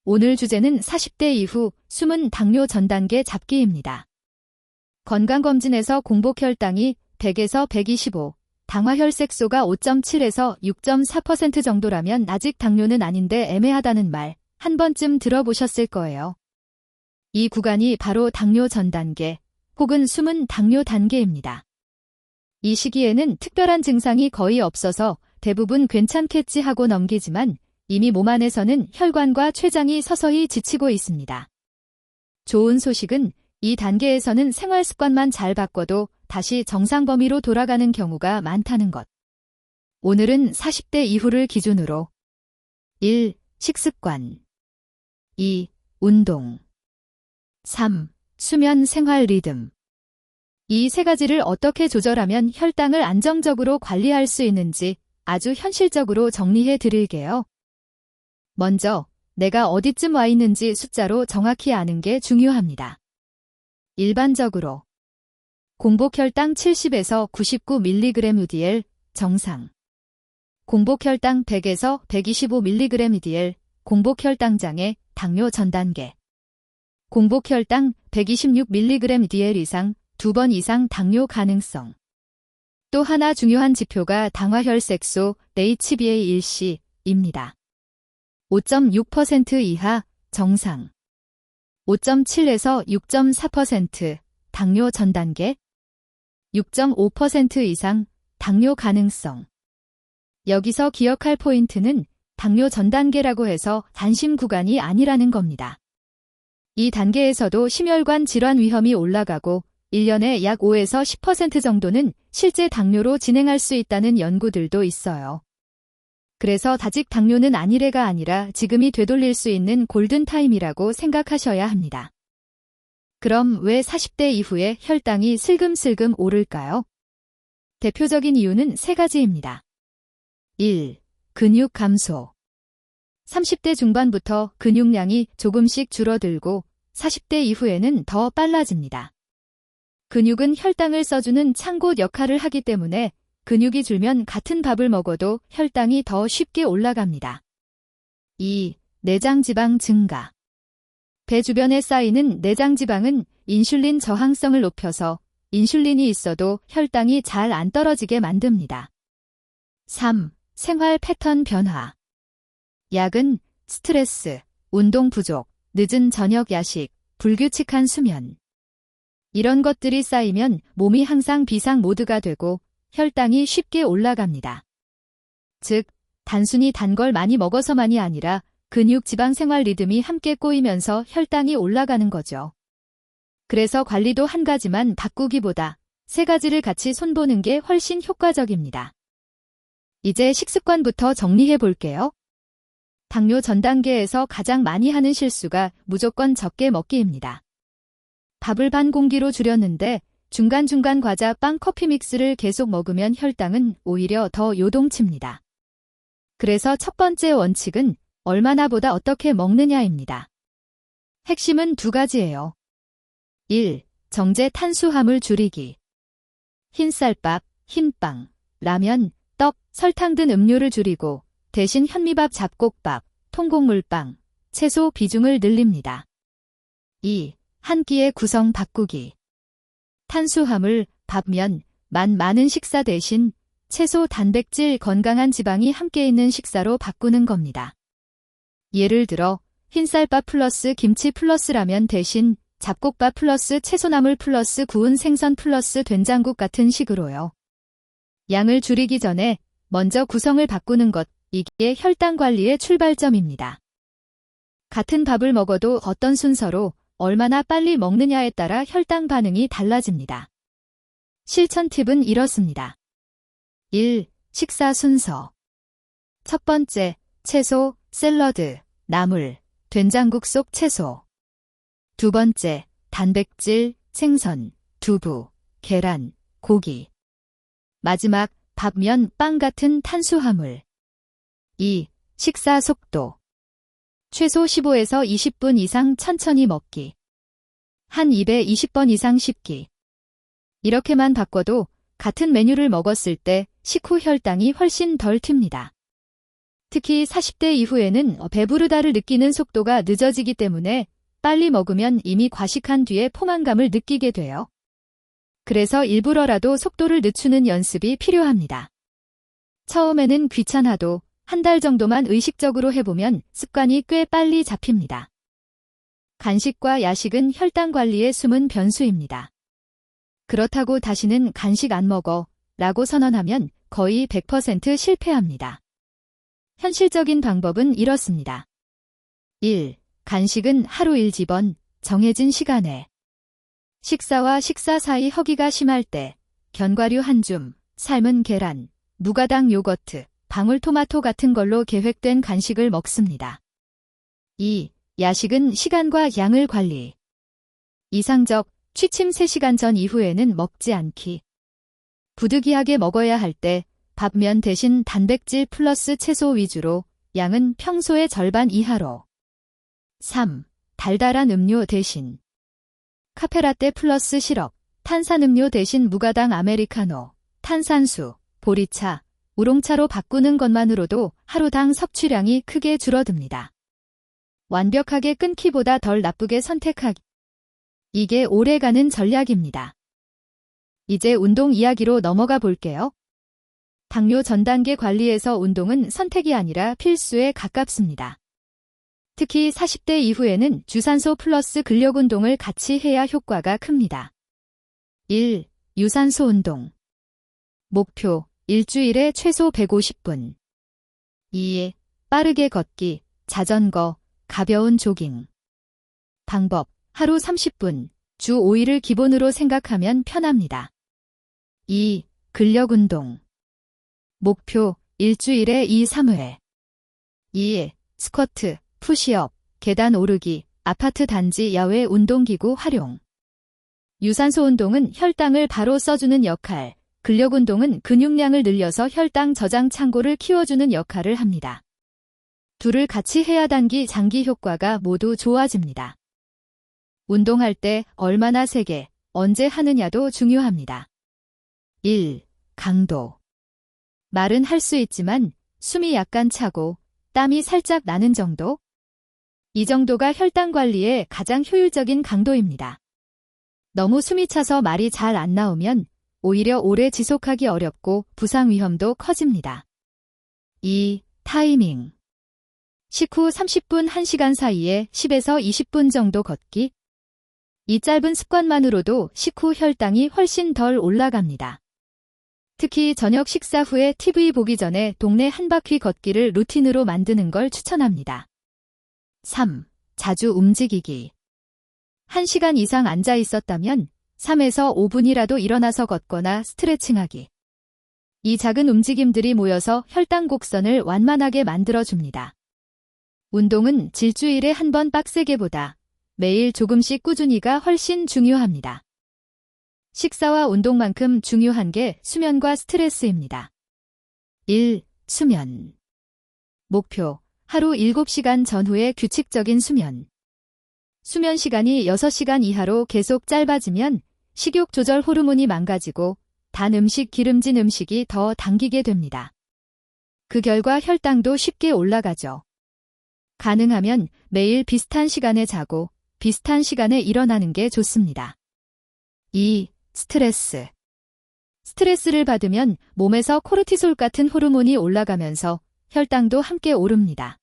오늘 주제는 40대 이후 숨은 당뇨 전 단계 잡기입니다. 건강검진에서 공복혈당이 100에서 125, 당화혈색소가 5.7에서 6.4% 정도라면 아직 당뇨는 아닌데 애매하다는 말 한 번쯤 들어보셨을 거예요. 이 구간이 바로 당뇨 전 단계 혹은 숨은 당뇨 단계입니다. 이 시기에는 특별한 증상이 거의 없어서 대부분 괜찮겠지 하고 넘기지만 이미 몸 안에서는 혈관과 췌장이 서서히 지치고 있습니다. 좋은 소식은 이 단계에서는 생활 습관만 잘 바꿔도 다시 정상 범위로 돌아가는 경우가 많다는 것. 오늘은 40대 이후를 기준으로 1. 식습관 2. 운동 3. 수면 생활 리듬 이 세 가지를 어떻게 조절하면 혈당을 안정적으로 관리할 수 있는지 아주 현실적으로 정리해 드릴게요. 먼저 내가 어디쯤 와 있는지 숫자로 정확히 아는 게 중요합니다. 일반적으로 공복혈당 70에서 99mg/dl 정상, 공복혈당 100에서 125mg/dl 공복혈당장애 당뇨 전 단계, 공복혈당 126mg/dl 이상 2번 이상 당뇨 가능성. 또 하나 중요한 지표가 당화혈색소 HbA1c입니다. 5.6% 이하 정상, 5.7에서 6.4% 당뇨 전 단계, 6.5% 이상 당뇨 가능성. 여기서 기억할 포인트는 당뇨 전 단계라고 해서 안심 구간이 아니라는 겁니다. 이 단계에서도 심혈관 질환 위험이 올라가고 1년에 약 5에서 10% 정도는 실제 당뇨로 진행할 수 있다는 연구들도 있어요. 그래서 아직 당뇨는 아니래가 아니라 지금이 되돌릴 수 있는 골든타임이라고 생각하셔야 합니다. 그럼 왜 40대 이후에 혈당이 슬금슬금 오를까요? 대표적인 이유는 세 가지입니다. 1. 근육 감소. 30대 중반부터 근육량이 조금씩 줄어들고 40대 이후에는 더 빨라집니다. 근육은 혈당을 써주는 창고 역할을 하기 때문에 근육이 줄면 같은 밥을 먹어도 혈당이 더 쉽게 올라갑니다. 2. 내장지방 증가. 배 주변에 쌓이는 내장지방은 인슐린 저항성을 높여서 인슐린이 있어도 혈당이 잘 안 떨어지게 만듭니다. 3. 생활 패턴 변화. 약은 스트레스, 운동 부족, 늦은 저녁 야식, 불규칙한 수면. 이런 것들이 쌓이면 몸이 항상 비상 모드가 되고 혈당이 쉽게 올라갑니다. 즉, 단순히 단 걸 많이 먹어서만이 아니라 근육 지방 생활 리듬이 함께 꼬이면서 혈당이 올라가는 거죠. 그래서 관리도 한 가지만 바꾸기보다 세 가지를 같이 손보는 게 훨씬 효과적입니다. 이제 식습관부터 정리해 볼게요. 당뇨 전 단계에서 가장 많이 하는 실수가 무조건 적게 먹기입니다. 밥을 반 공기로 줄였는데 중간중간 과자, 빵, 커피 믹스를 계속 먹으면 혈당은 오히려 더 요동칩니다. 그래서 첫 번째 원칙은 얼마나 보다 어떻게 먹느냐입니다. 핵심은 두 가지예요. 1. 정제 탄수화물 줄이기. 흰쌀밥, 흰빵, 라면, 떡, 설탕 등 음료를 줄이고 대신 현미밥, 잡곡밥, 통곡물빵, 채소 비중을 늘립니다. 2. 한 끼의 구성 바꾸기. 탄수화물, 밥, 면, 많은 식사 대신 채소, 단백질, 건강한 지방이 함께 있는 식사로 바꾸는 겁니다. 예를 들어 흰쌀밥 플러스 김치 플러스 라면 대신 잡곡밥 플러스 채소나물 플러스 구운 생선 플러스 된장국 같은 식으로요. 양을 줄이기 전에 먼저 구성을 바꾸는 것, 이게 혈당 관리의 출발점입니다. 같은 밥을 먹어도 어떤 순서로 얼마나 빨리 먹느냐에 따라 혈당 반응이 달라집니다. 실천 팁은 이렇습니다. 1. 식사 순서. 첫 번째, 채소, 샐러드, 나물, 된장국 속 채소. 두 번째, 단백질, 생선, 두부, 계란, 고기. 마지막, 밥, 면, 빵 같은 탄수화물. 2. 식사 속도. 최소 15에서 20분 이상 천천히 먹기. 한 입에 20번 이상 씹기. 이렇게만 바꿔도 같은 메뉴를 먹었을 때 식후 혈당이 훨씬 덜 튑니다. 특히 40대 이후에는 배부르다를 느끼는 속도가 늦어지기 때문에 빨리 먹으면 이미 과식한 뒤에 포만감을 느끼게 돼요. 그래서 일부러라도 속도를 늦추는 연습이 필요합니다. 처음에는 귀찮아도 한 달 정도만 의식적으로 해보면 습관이 꽤 빨리 잡힙니다. 간식과 야식은 혈당 관리의 숨은 변수입니다. 그렇다고 다시는 간식 안 먹어 라고 선언하면 거의 100% 실패합니다. 현실적인 방법은 이렇습니다. 1. 간식은 하루 1집원, 정해진 시간에. 식사와 식사 사이 허기가 심할 때 견과류 한 줌, 삶은 계란, 무가당 요거트, 방울토마토 같은 걸로 계획된 간식을 먹습니다. 2. 야식은 시간과 양을 관리. 이상적, 취침 3시간 전 이후에는 먹지 않기. 부득이하게 먹어야 할 때 밥면 대신 단백질 플러스 채소 위주로, 양은 평소의 절반 이하로. 3. 달달한 음료 대신. 카페라떼 플러스 시럽, 탄산음료 대신 무가당 아메리카노, 탄산수, 보리차, 우롱차로 바꾸는 것만으로도 하루당 섭취량이 크게 줄어듭니다. 완벽하게 끊기보다 덜 나쁘게 선택하기. 이게 오래가는 전략입니다. 이제 운동 이야기로 넘어가 볼게요. 당뇨 전 단계 관리에서 운동은 선택이 아니라 필수에 가깝습니다. 특히 40대 이후에는 유산소 플러스 근력 운동을 같이 해야 효과가 큽니다. 1. 유산소 운동. 목표, 일주일에 최소 150분. 2. 빠르게 걷기, 자전거, 가벼운 조깅. 방법, 하루 30분, 주 5일을 기본으로 생각하면 편합니다. 2. 근력 운동. 목표, 일주일에 2-3회. 2. 스쿼트, 푸시업, 계단 오르기, 아파트 단지 야외 운동기구 활용. 유산소 운동은 혈당을 바로 써주는 역할, 근력 운동은 근육량을 늘려서 혈당 저장 창고를 키워주는 역할을 합니다. 둘을 같이 해야 단기, 장기 효과가 모두 좋아집니다. 운동할 때 얼마나 세게, 언제 하느냐도 중요합니다. 1. 강도. 말은 할 수 있지만 숨이 약간 차고 땀이 살짝 나는 정도? 이 정도가 혈당 관리에 가장 효율적인 강도입니다. 너무 숨이 차서 말이 잘 안 나오면 오히려 오래 지속하기 어렵고 부상 위험도 커집니다. 2. 타이밍. 식후 30분 1시간 사이에 10에서 20분 정도 걷기. 이 짧은 습관만으로도 식후 혈당이 훨씬 덜 올라갑니다. 특히 저녁 식사 후에 TV 보기 전에 동네 한 바퀴 걷기를 루틴으로 만드는 걸 추천합니다. 3. 자주 움직이기. 1시간 이상 앉아 있었다면 3에서 5분이라도 일어나서 걷거나 스트레칭하기. 이 작은 움직임들이 모여서 혈당 곡선을 완만하게 만들어줍니다. 운동은 일주일에 한 번 빡세게보다 매일 조금씩 꾸준히가 훨씬 중요합니다. 식사와 운동만큼 중요한 게 수면과 스트레스입니다. 1. 수면. 목표, 하루 7시간 전후의 규칙적인 수면. 수면 시간이 6시간 이하로 계속 짧아지면 식욕 조절 호르몬이 망가지고 단 음식, 기름진 음식이 더 당기게 됩니다. 그 결과 혈당도 쉽게 올라가죠. 가능하면 매일 비슷한 시간에 자고 비슷한 시간에 일어나는 게 좋습니다. 2. 스트레스. 스트레스를 받으면 몸에서 코르티솔 같은 호르몬이 올라가면서 혈당도 함께 오릅니다.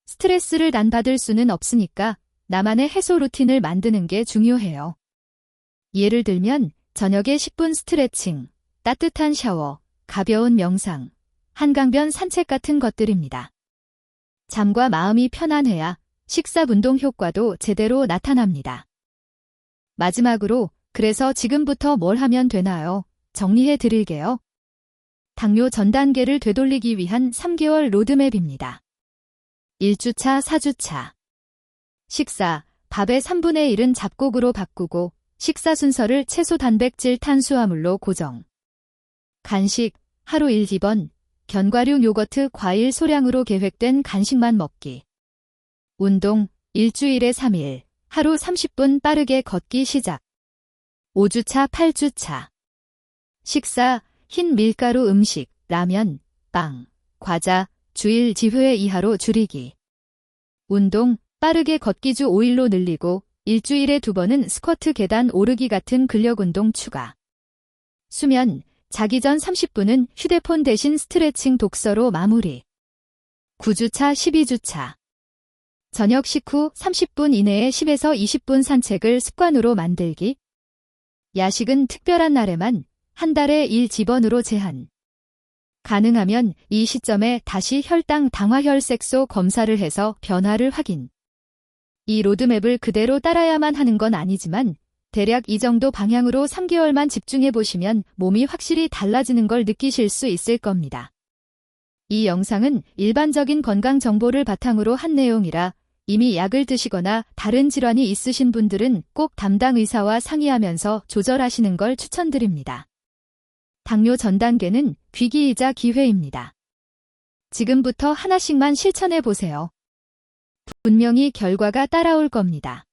스트레스를 안 받을 수는 없으니까 나만의 해소 루틴을 만드는 게 중요해요. 예를 들면 저녁에 10분 스트레칭, 따뜻한 샤워, 가벼운 명상, 한강변 산책 같은 것들입니다. 잠과 마음이 편안해야 식사 운동 효과도 제대로 나타납니다. 마지막으로 그래서 지금부터 뭘 하면 되나요? 정리해 드릴게요. 당뇨 전 단계를 되돌리기 위한 3개월 로드맵입니다. 1주차, 4주차. 식사, 밥의 3분의 1은 잡곡으로 바꾸고 식사 순서를 채소, 단백질, 탄수화물로 고정. 간식, 하루 1기번, 견과류, 요거트, 과일 소량으로 계획된 간식만 먹기. 운동, 일주일에 3일, 하루 30분 빠르게 걷기 시작. 5주차, 8주차. 식사, 흰 밀가루 음식, 라면, 빵, 과자, 주일 지회 이하로 줄이기. 운동, 빠르게 걷기 주 5일로 늘리고 일주일에 2번은 스쿼트 계단 오르기 같은 근력운동 추가. 수면, 자기 전 30분은 휴대폰 대신 스트레칭 독서로 마무리. 9주차 12주차. 저녁 식후 30분 이내에 10에서 20분 산책을 습관으로 만들기. 야식은 특별한 날에만 한 달에 1집원으로 제한. 가능하면 이 시점에 다시 혈당 당화혈색소 검사를 해서 변화를 확인. 이 로드맵을 그대로 따라야만 하는 건 아니지만 대략 이 정도 방향으로 3개월만 집중해 보시면 몸이 확실히 달라지는 걸 느끼실 수 있을 겁니다. 이 영상은 일반적인 건강 정보를 바탕으로 한 내용이라 이미 약을 드시거나 다른 질환이 있으신 분들은 꼭 담당 의사와 상의하면서 조절하시는 걸 추천드립니다. 당뇨 전 단계는 귀기이자 기회입니다. 지금부터 하나씩만 실천해 보세요. 분명히 결과가 따라올 겁니다.